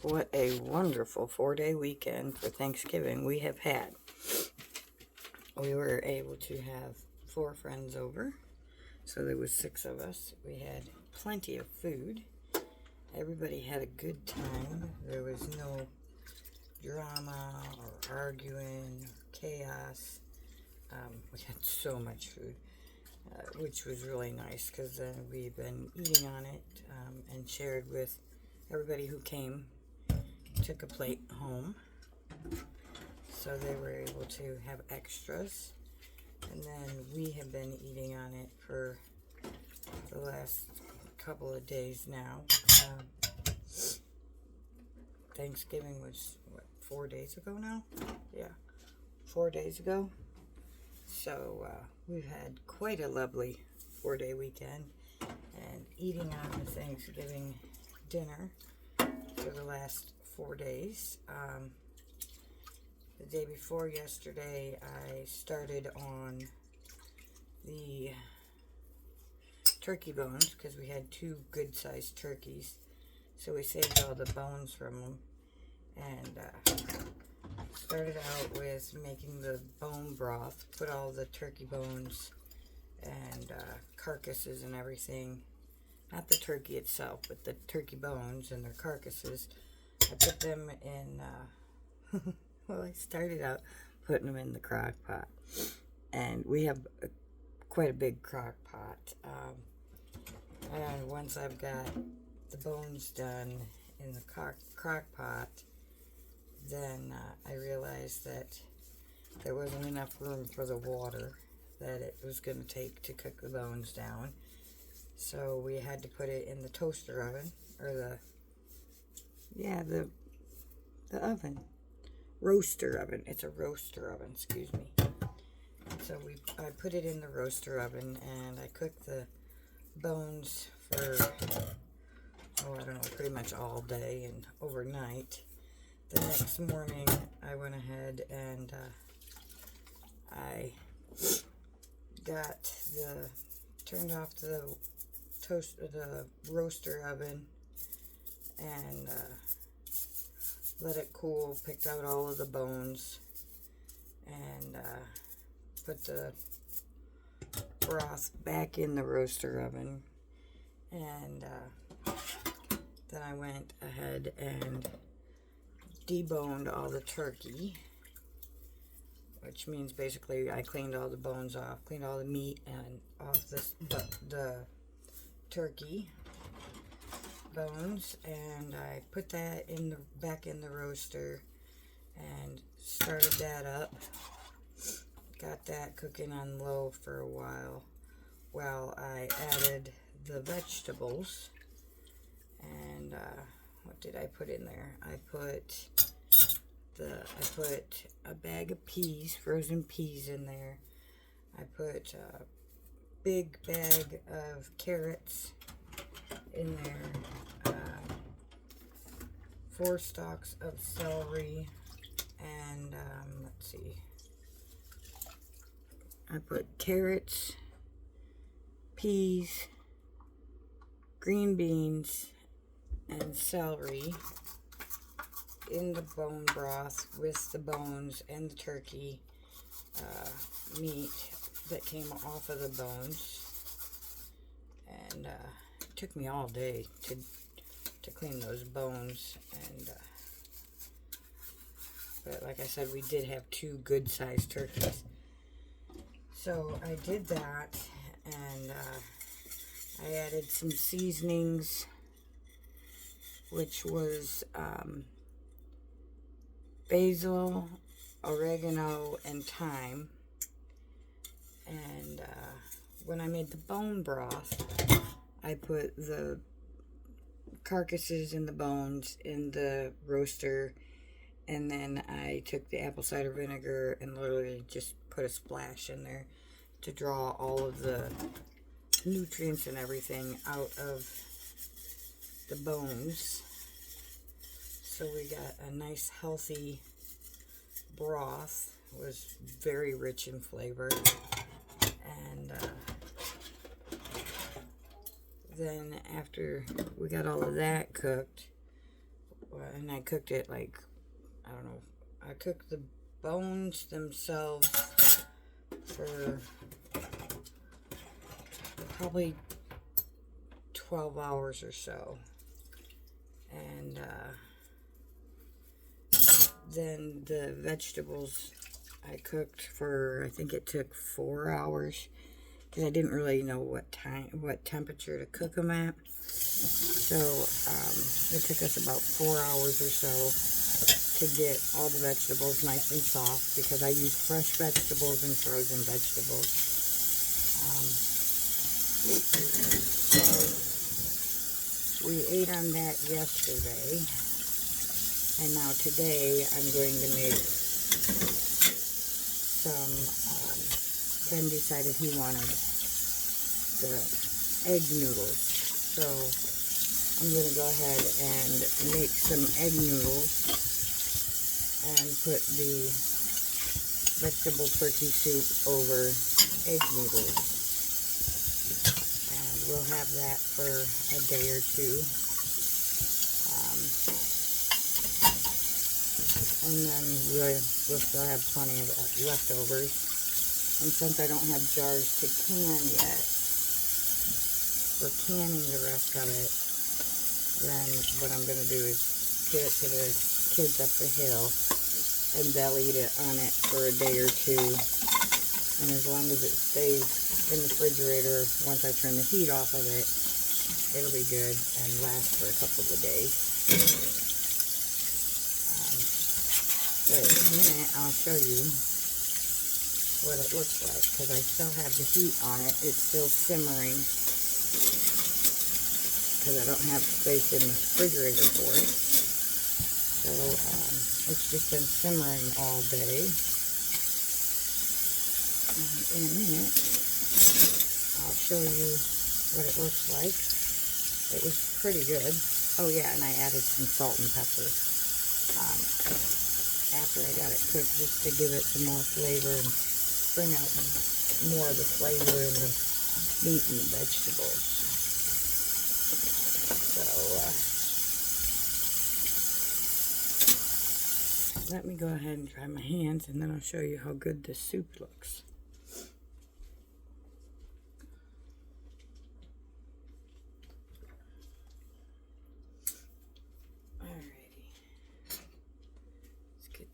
What a wonderful 4-day weekend for Thanksgiving we have had. We were able to have 4 friends over, so there was 6 of us. We had plenty of food. Everybody had a good time. There was no drama or arguing, chaos. We had so much food, which was really nice because we've been eating on it and shared with everybody who came. Took a plate home, so they were able to have extras, and then we have been eating on it for the last couple of days now. Thanksgiving was, 4 days ago now? Yeah, 4 days ago. So we've had quite a lovely 4-day weekend, and eating on the Thanksgiving dinner for the last 4 days. The day before yesterday, I started on the turkey bones because we had 2 good-sized turkeys. So we saved all the bones from them and started out with making the bone broth. Put all the turkey bones and carcasses and everything. Not the turkey itself, but the turkey bones and their carcasses. I put them in, well, I started out putting them in the crock pot. And we have quite a big crock pot. And once I've got the bones done in the crock pot, then I realized that there wasn't enough room for the water that it was going to take to cook the bones down. So we had to put it in the toaster oven, or the oven. Roaster oven. It's a roaster oven, excuse me. So I put it in the roaster oven, and I cooked the bones for, I don't know, pretty much all day and overnight. The next morning, I went ahead and I turned off the roaster oven and let it cool, picked out all of the bones, and put the broth back in the roaster oven, and then I went ahead and deboned all the turkey, which means basically I cleaned all the bones off, cleaned all the meat and off the turkey bones, and I put that back in the roaster and started that up. Got that cooking on low for a while I added the vegetables. And what did I put in there? I put a bag of peas, frozen peas, in there. I put a big bag of carrots in there, 4 stalks of celery, and let's see, I put carrots, peas, green beans, and celery in the bone broth with the bones and the turkey meat that came off of the bones. And it took me all day to clean those bones, and but like I said, we did have 2 good-sized turkeys. So I did that, and I added some seasonings, which was basil, oregano, and thyme. And when I made the bone broth, I put the carcasses and the bones in the roaster, and then I took the apple cider vinegar and literally just put a splash in there to draw all of the nutrients and everything out of the bones. So we got a nice healthy broth. It was very rich in flavor. And then after we got all of that cooked, and I cooked it like, I don't know, I cooked the bones themselves for probably 12 hours or so. And then the vegetables I cooked for, I think it took 4 hours, because I didn't really know what temperature to cook them at. So it took us about 4 hours or so to get all the vegetables nice and soft, because I use fresh vegetables and frozen vegetables. So we ate on that yesterday, and now today I'm going to make some, Ben decided he wanted the egg noodles, so I'm going to go ahead and make some egg noodles and put the vegetable turkey soup over egg noodles. And we'll have that for a day or two. And then we'll still have plenty of leftovers. And since I don't have jars to can yet, for canning the rest of it, then what I'm going to do is get it to the kids up the hill, and they'll eat it on it for a day or two. And as long as it stays in the refrigerator, once I turn the heat off of it, it'll be good and last for a couple of days. But in a minute, I'll show you what it looks like, because I still have the heat on it. It's still simmering, because I don't have space in the refrigerator for it. So it's just been simmering all day. And in a minute, I'll show you what it looks like. It was pretty good. Oh yeah, and I added some salt and pepper after I got it cooked, just to give it some more flavor and bring out more of the flavor in the meat and the vegetables. So let me go ahead and dry my hands, and then I'll show you how good the soup looks.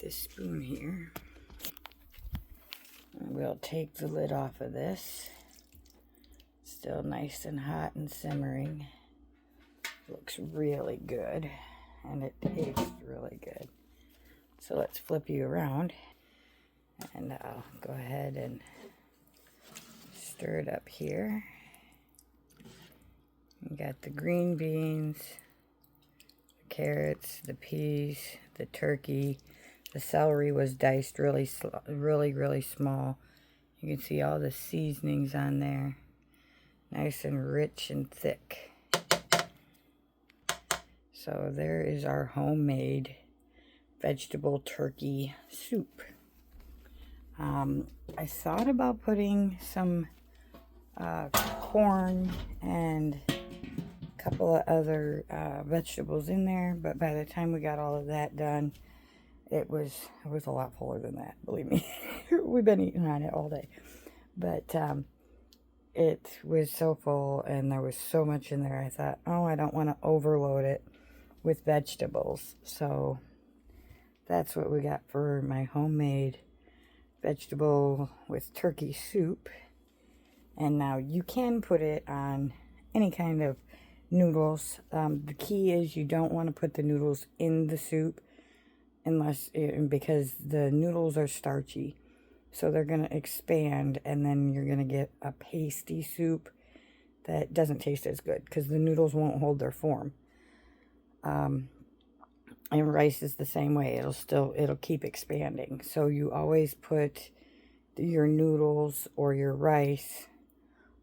This spoon here, and we'll take the lid off of this. Still nice and hot and simmering. Looks really good, and it tastes really good. So let's flip you around, and I'll go ahead and stir it up here. We got the green beans, the carrots, the peas, the turkey. The celery was diced really small. You can see all the seasonings on there. Nice and rich and thick. So there is our homemade vegetable turkey soup. I thought about putting some corn and a couple of other vegetables in there, but by the time we got all of that done, it was a lot fuller than that, believe me. We've been eating on it all day. But it was so full, and there was so much in there. I thought, oh, I don't want to overload it with vegetables. So that's what we got for my homemade vegetable with turkey soup. And now you can put it on any kind of noodles. The key is you don't want to put the noodles in the soup, because the noodles are starchy, so they're going to expand, and then you're going to get a pasty soup that doesn't taste as good, because the noodles won't hold their form. And rice is the same way. It'll keep expanding. So you always put your noodles or your rice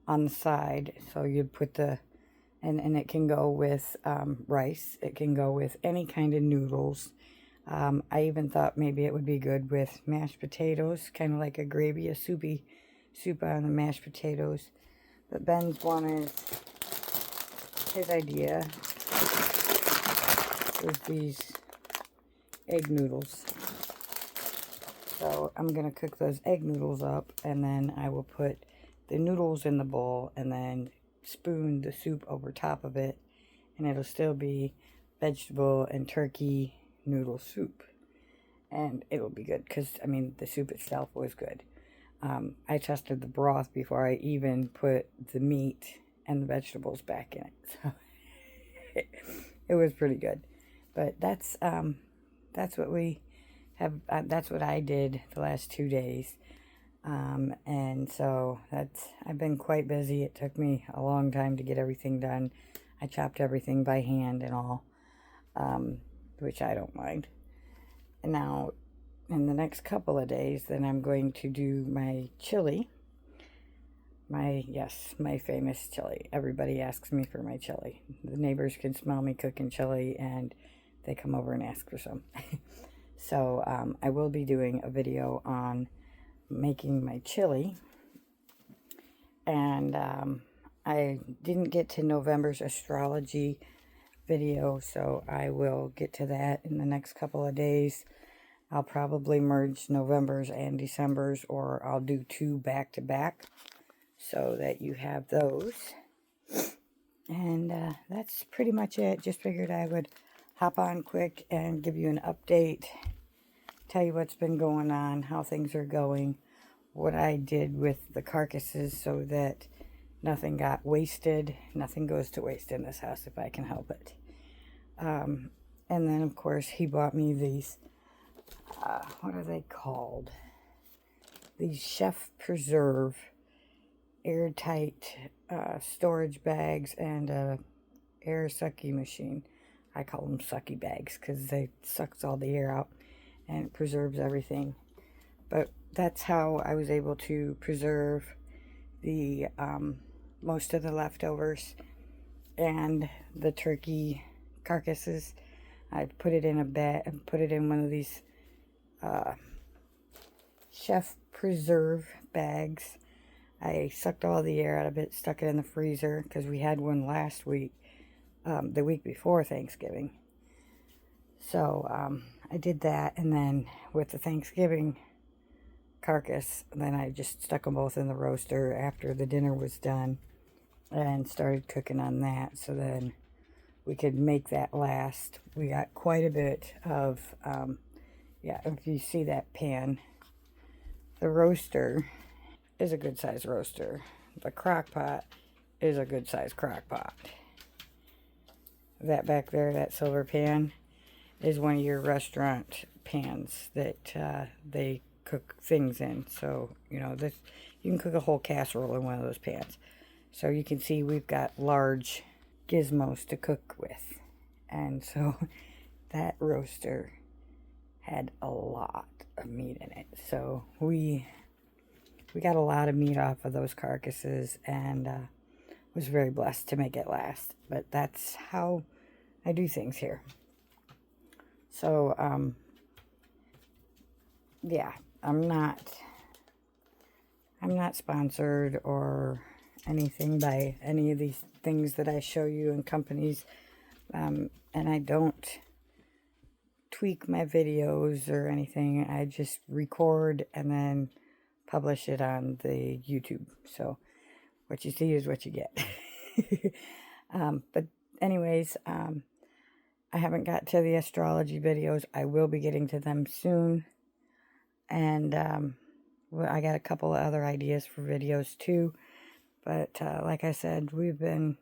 on the side. So you put and it can go with rice. It can go with any kind of noodles. I even thought maybe it would be good with mashed potatoes, kind of like a gravy, a soupy soup on the mashed potatoes. But Ben's his idea was these egg noodles. So I'm going to cook those egg noodles up, and then I will put the noodles in the bowl and then spoon the soup over top of it, and it'll still be vegetable and turkey noodle soup. And it'll be good because, I mean, the soup itself was good. I tested the broth before I even put the meat and the vegetables back in it. So it was pretty good. But that's what we have. That's what I did the last 2 days. And so I've been quite busy. It took me a long time to get everything done. I chopped everything by hand and all, which I don't mind. And now, in the next couple of days, then I'm going to do my chili. My famous chili. Everybody asks me for my chili. The neighbors can smell me cooking chili, and they come over and ask for some. So, I will be doing a video on making my chili. And, I didn't get to November's astrology video, so I will get to that in the next couple of days. I'll probably merge November's and December's, or I'll do 2 back to back so that you have those. And that's pretty much it. Just figured I would hop on quick and give you an update, tell you what's been going on, how things are going, what I did with the carcasses so that nothing got wasted. Nothing goes to waste in this house if I can help it. And then, of course, he bought me these, what are they called? These Chef Preserve airtight storage bags and a air sucky machine. I call them sucky bags because they sucks all the air out and it preserves everything. But that's how I was able to preserve the most of the leftovers and the turkey carcasses. I put it in a bag, put it in one of these Chef Preserve bags. I sucked all the air out of it, stuck it in the freezer because we had one last week, the week before Thanksgiving. So I did that, and then with the Thanksgiving carcass, then I just stuck them both in the roaster after the dinner was done and started cooking on that, so then we could make that last. We got quite a bit of, yeah, if you see that pan, the roaster is a good size roaster. The crock pot is a good size crock pot. That back there, that silver pan, is one of your restaurant pans that they cook things in. So, you know, this, you can cook a whole casserole in one of those pans. So you can see we've got large gizmos to cook with. And so that roaster had a lot of meat in it. So we got a lot of meat off of those carcasses, and was very blessed to make it last. But that's how I do things here. So, yeah, I'm not sponsored or anything by any of these things that I show you in companies, and I don't tweak my videos or anything. I just record and then publish it on the YouTube. So what you see is what you get. But anyways, I haven't got to the astrology videos. I will be getting to them soon. And well, I got a couple of other ideas for videos too. But like I said, we've been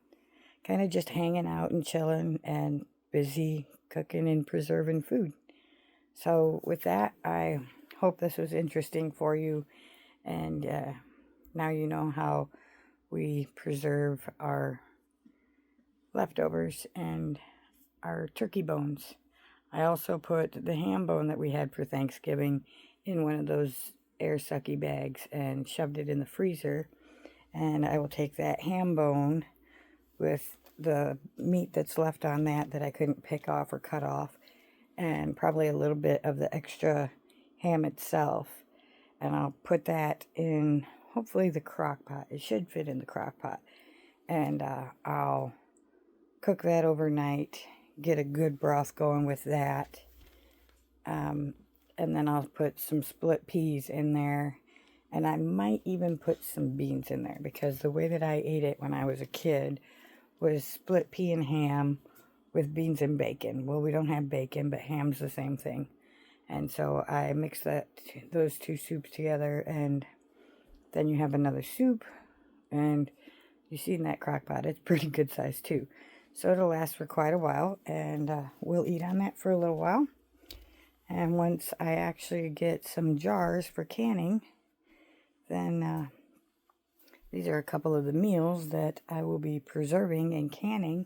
kind of just hanging out and chilling and busy cooking and preserving food. So with that, I hope this was interesting for you. And now you know how we preserve our leftovers and our turkey bones. I also put the ham bone that we had for Thanksgiving in one of those air sucky bags and shoved it in the freezer. And I will take that ham bone with the meat that's left on that I couldn't pick off or cut off, and probably a little bit of the extra ham itself, and I'll put that in, hopefully, the crock pot. It should fit in the crock pot. And I'll cook that overnight, get a good broth going with that, And then I'll put some split peas in there. And I might even put some beans in there, because the way that I ate it when I was a kid was split pea and ham with beans and bacon. Well, we don't have bacon, but ham's the same thing. And so I mix those two soups together, and then you have another soup. And you see in that crock pot, it's pretty good size too. So it'll last for quite a while, and we'll eat on that for a little while. And once I actually get some jars for canning, then these are a couple of the meals that I will be preserving and canning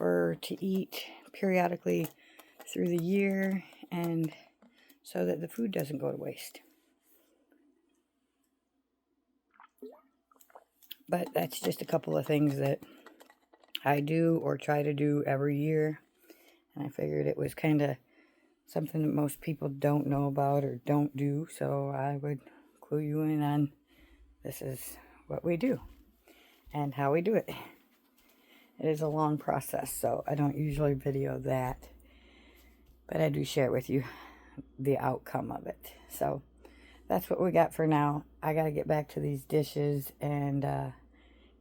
to eat periodically through the year, and so that the food doesn't go to waste. But that's just a couple of things that I do or try to do every year. And I figured it was kind of something that most people don't know about or don't do. So I would clue you in on this is what we do and how we do it. It is a long process, so I don't usually video that. But I do share with you the outcome of it. So that's what we got for now. I got to get back to these dishes and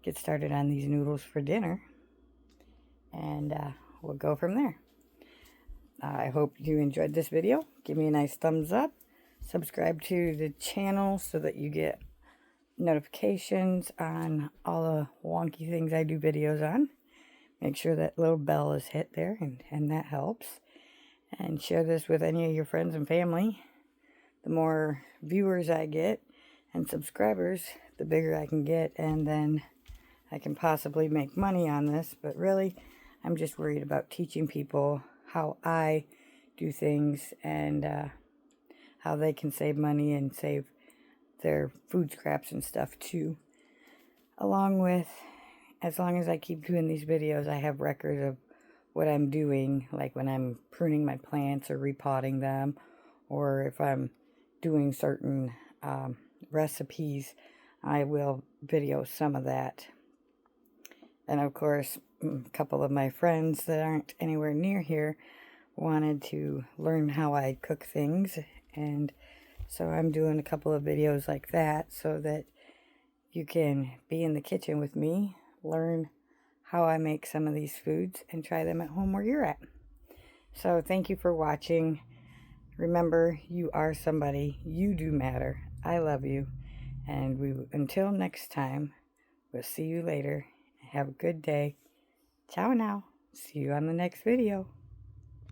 get started on these noodles for dinner. And we'll go from there. I hope you enjoyed this video. Give me a nice thumbs up. Subscribe to the channel so that you get notifications on all the wonky things I do videos on. Make sure that little bell is hit there, and that helps. And share this with any of your friends and family. The more viewers I get and subscribers, the bigger I can get, and then I can possibly make money on this. But really, I'm just worried about teaching people how I do things, and how they can save money and save their food scraps and stuff too. Along with, as long as I keep doing these videos, I have record of what I'm doing, like when I'm pruning my plants or repotting them, or if I'm doing certain recipes, I will video some of that. And of course, a couple of my friends that aren't anywhere near here wanted to learn how I cook things, and so I'm doing a couple of videos like that so that you can be in the kitchen with me, learn how I make some of these foods, and try them at home where you're at. So thank you for watching. Remember, you are somebody. You do matter. I love you. And until next time, we'll see you later. Have a good day. Ciao now. See you on the next video.